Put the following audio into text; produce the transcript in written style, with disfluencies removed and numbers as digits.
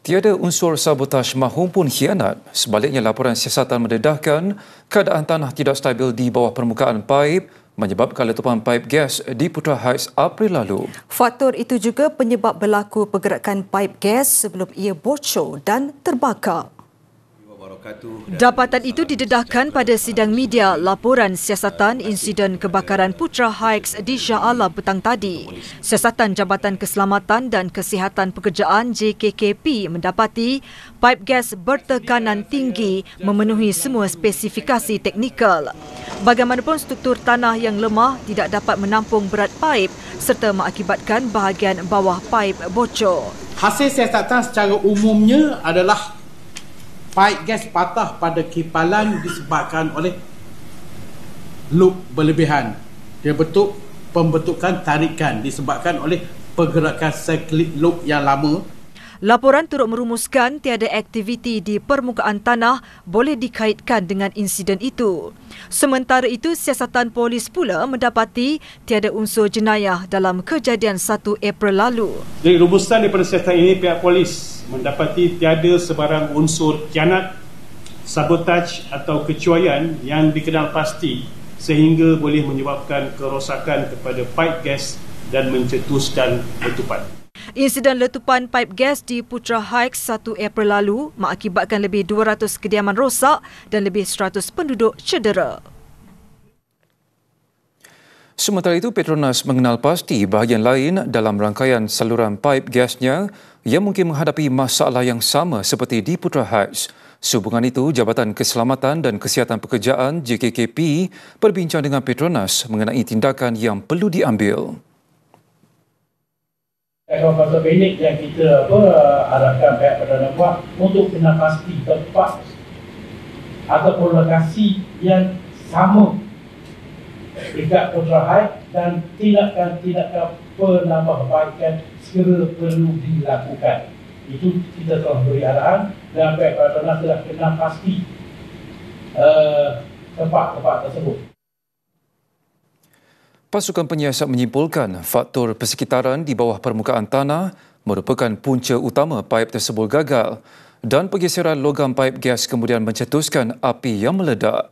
Tiada unsur sabotaj maupun khianat. Sebaliknya, laporan siasatan mendedahkan keadaan tanah tidak stabil di bawah permukaan paip menyebabkan letupan paip gas di Putra Heights April lalu. Faktor itu juga penyebab berlaku pergerakan paip gas sebelum ia bocor dan terbakar. Dapatan itu didedahkan pada sidang media laporan siasatan insiden kebakaran Putra Heights di Shah Alam petang tadi. Siasatan Jabatan Keselamatan dan Kesihatan Pekerjaan JKKP mendapati paip gas bertekanan tinggi memenuhi semua spesifikasi teknikal. Bagaimanapun struktur tanah yang lemah tidak dapat menampung berat paip serta mengakibatkan bahagian bawah paip bocor. Hasil siasatan secara umumnya adalah paip gas patah pada kipalan disebabkan oleh loop berlebihan. Dia pembentukan tarikan disebabkan oleh pergerakan siklik loop yang lama. Laporan turut merumuskan tiada aktiviti di permukaan tanah boleh dikaitkan dengan insiden itu. Sementara itu, siasatan polis pula mendapati tiada unsur jenayah dalam kejadian 1 April lalu. Dari rumusan daripada siasatan ini, pihak polis mendapati tiada sebarang unsur khianat, sabotaj atau kecuaian yang dikenal pasti sehingga boleh menyebabkan kerosakan kepada paip gas dan mencetuskan letupan. Insiden letupan paip gas di Putra Heights 1 April lalu mengakibatkan lebih 200 kediaman rosak dan lebih 100 penduduk cedera. Sementara itu, Petronas mengenal pasti bahagian lain dalam rangkaian saluran paip gasnya yang mungkin menghadapi masalah yang sama seperti di Putra Heights. Sehubungan itu, Jabatan Keselamatan dan Kesihatan Pekerjaan JKKP berbincang dengan Petronas mengenai tindakan yang perlu diambil. Faktor teknik yang kita harapkan pihak Petronas buat untuk kena pasti tempat ataupun lokasi yang sama dekat Putra Heights dan tindakan penambahbaikan segera perlu dilakukan. Itu kita telah beri arahan dan pihak Petronas telah kena pasti tempat-tempat tersebut. Pasukan penyiasat menyimpulkan faktor persekitaran di bawah permukaan tanah merupakan punca utama paip tersebut gagal dan pergeseran logam paip gas kemudian mencetuskan api yang meledak.